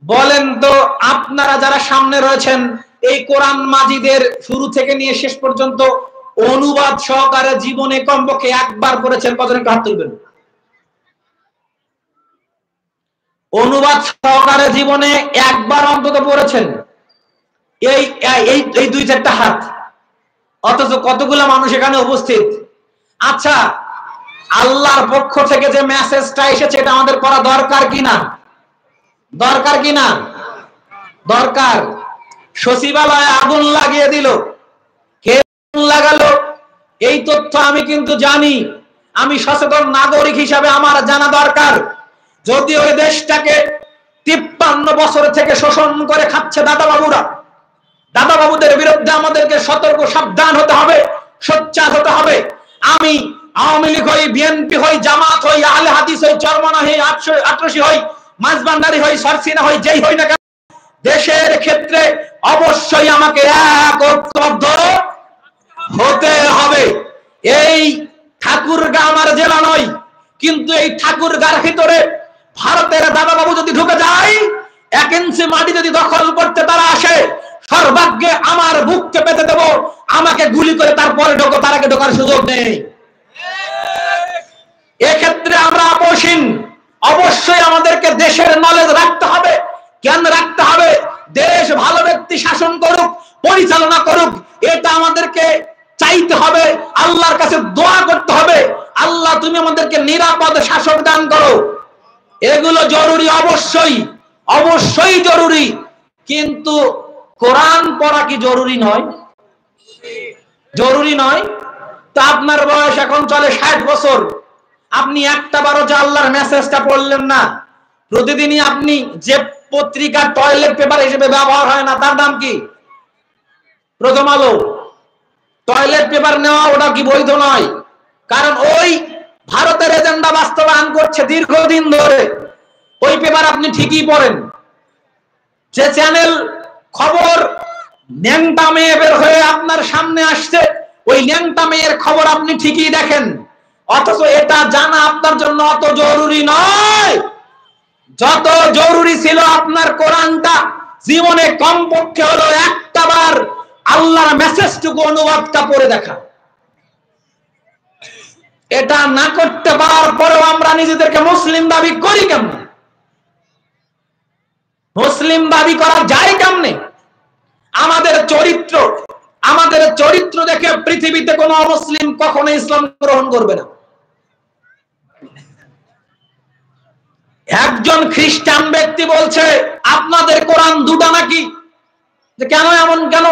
বলেন তো আপনারা যারা সামনে রয়েছেন এই কোরআন মাজিদের শুরু থেকে নিয়ে শেষ পর্যন্ত অনুবাদ সহকারে জীবনে কমপক্ষে একবার পড়েছেন? কজন একটু হাত তুলবেন। অনুবাদ সহকারে জীবনে একবার অন্তত পড়েছেন? এই এই এই দুই চারটা হাত। অথচ কতগুলো মানুষ এখানে উপস্থিত। আচ্ছা, আল্লাহর পক্ষ থেকে যে মেসেজটা এসেছে এটা আমাদের পড়া দরকার কিনা? দরকার কিনা? দরকার। সচিবালয়ে আগুন লাগিয়ে দিল, কে আগুন লাগালো এই তথ্য আমি কিন্তু জানি। আমি সচেতন নাগরিক হিসাবে আমার জানা দরকার। যদি ওই দেশটাকে 53 বছর থেকে শোষণ করে খাচ্ছে দাদাবাবুরা, দাদাবাবুদের বিরুদ্ধে আমাদেরকে সতর্ক সাবধান হতে হবে, সোচ্চার হতে হবে। আমি আওয়ামী লীগ হই, বিএনপি হই, জামাত হই, আহলে হাদিস হই, চরমনা হই, 88 হই, মাঝবান্ডারি হই, সরসিনা হই, যেই হই না কেন, দেশের ক্ষেত্রে অবশ্যই আমাকে একত্রবদ্ধ হতে হবে। এই ঠাকুরগাঁ আমার জেলা নয়, কিন্তু এই ঠাকুরগাঁর ভিতরে ভারতের দাদাবাবু যদি ঢুকে যায়, 1 ইঞ্চি মাটি যদি দখল করতে তারা আসে, সর্বাগ্যে আমার বুককে পেতে দেব। আমাকে গুলি করে তারপরে ঢোকো, তার আগে ঢোকার সুযোগ নেই। এক্ষেত্রে আমরা আপোষহীন। অবশ্যই আমাদেরকে দেশের নলেজ রাখতে হবে, জ্ঞান রাখতে হবে। দেশ ভালো ব্যক্তি শাসন করুক, পরিচালনা করুক, এটা আমাদেরকে চাইতে হবে। আল্লাহর কাছে দোয়া করতে হবে, আল্লাহ তুমি আমাদেরকে নিরাপদ শাসন দান করো। এগুলো জরুরি, অবশ্যই অবশ্যই জরুরি। কিন্তু কোরআন পড়া কি জরুরি নয়? জরুরি নয়? তা আপনার বয়স এখন চলে 60 বছর, আপনি একটা বারো যে আল্লাহর মেসেজটা পড়লেন না। প্রতিদিনই আপনি যে পত্রিকা টয়লেট পেপার হিসেবে ব্যবহার হয় না, তার নাম কি? প্রথম আলো। টয়লেট পেপার নেওয়া ওটা কি বৈধ নয়? কারণ ওই ভারতের এজেন্ডা বাস্তবায়ন করছে দীর্ঘদিন ধরে। ওই পেপার আপনি ঠিকই পড়েন। যে চ্যানেল খবর ন্যাংটা মেয়ে বের হয়ে আপনার সামনে আসছে, ওই ন্যাংটা মেয়ের খবর আপনি ঠিকই দেখেন। অথচ এটা জানা আপনার জন্য অত জরুরি নয় যত জরুরি ছিল আপনার কোরআনটা জীবনে কমপক্ষে হলো একটা বার আল্লাহর মেসেজটুকু অনুবাদটা পড়ে দেখা। এটা না করতে পারার পরেও আমরা নিজেদেরকে মুসলিম দাবি করি কেমনে? মুসলিম দাবি করা যায় কেমনে? আমাদের চরিত্র দেখে পৃথিবীতে কোনো অমুসলিম কখনো ইসলাম গ্রহণ করবে না। একজন খ্রিস্টান ব্যক্তি বলছে আপনাদের কোরআন দুটা নাকি? কেন এমন কেন?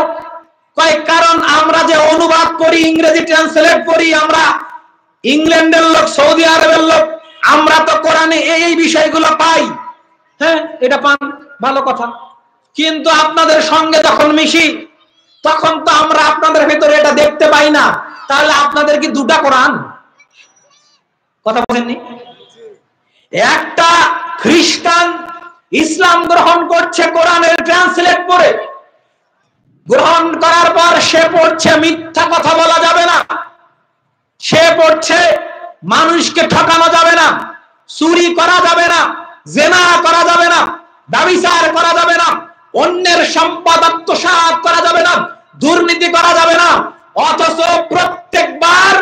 কারণ আমরা যে অনুবাদ করি, ইংরেজি ট্রান্সলেট করি, আমরা ইংল্যান্ডের লোক, সৌদি আরবের লোক, আমরা তো কোরআনে এই বিষয়গুলো পাই। হ্যাঁ, এটা পান, ভালো কথা। কিন্তু আপনাদের সঙ্গে যখন মিশি তখন তো আমরা আপনাদের ভিতরে এটা দেখতে পাই না। তাহলে আপনাদের কি দুটা কোরআন? কথা বলেননি? একটা খ্রিস্টান ইসলাম গ্রহণ করছে কোরআনের ট্রান্সলেট করে, গ্রহণ করার পর সে পড়ছে মিথ্যা কথা বলা যাবে না, সে পড়ছে মানুষকে ঠকানো যাবে না, চুরি করা যাবে না, জেনা করা যাবে না, ব্যভিচার করা যাবে না, অন্যের সম্পদ আত্মসাৎ করা যাবে না, দুর্নীতি করা যাবে না। অথচ প্রত্যেকবার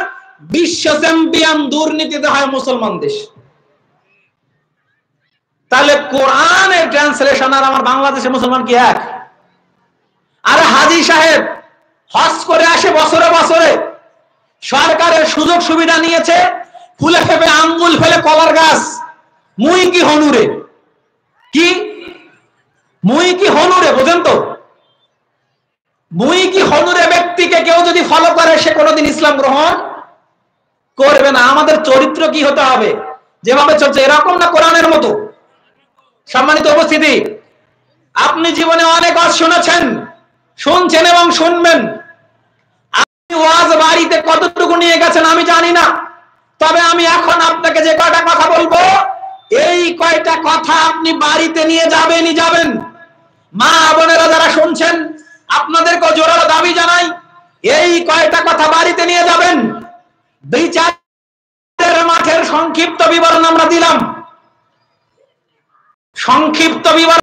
বিশ্ব চ্যাম্পিয়ন দুর্নীতিতে হয় মুসলমান দেশ। তাহলে কোরআনের ট্রান্সলেশন আর আমার বাংলাদেশের মুসলমান কি এক? আরে হাজী সাহেব হজ করে আসে বছরে বছরে, সরকারের সুযোগ সুবিধা নিয়েছে, ফুলে ফেপে আঙ্গুল ফেলে কলার গাছ, মুই কি হনুরে, কি মুই কি হনুরে, বোঝেন তো? মুই কি হনুরে ব্যক্তিকে কেউ যদি ফলো করে সে কোনোদিন ইসলাম গ্রহণ করবে না। আমাদের চরিত্র কি হতে হবে? যেভাবে চলছে এরকম না কোরআনের মতো। সম্মানিত উপস্থিতি, আপনি জীবনে অনেক ওয়াজ শুনেছেন, শুনছেন এবং শুনবেন। আপনি ওয়াজ বাড়িতে কতটুকু নিয়ে গেছেন আমি জানি না, তবে আমি এখন আপনাকে যে কয়টা কথা বলবো, এই কয়টা কথা আপনি বাড়িতে নিয়ে যাবেনই যাবেন। মা বোনেরা যারা শুনছেন আপনাদেরকে জোরালো দাবি জানাই, এই কয়টা কথা বাড়িতে নিয়ে যাবেন। বিচারের মাঠের সংক্ষিপ্ত বিবরণ আমরা দিলাম, সংক্ষিপ্ত বিবরণ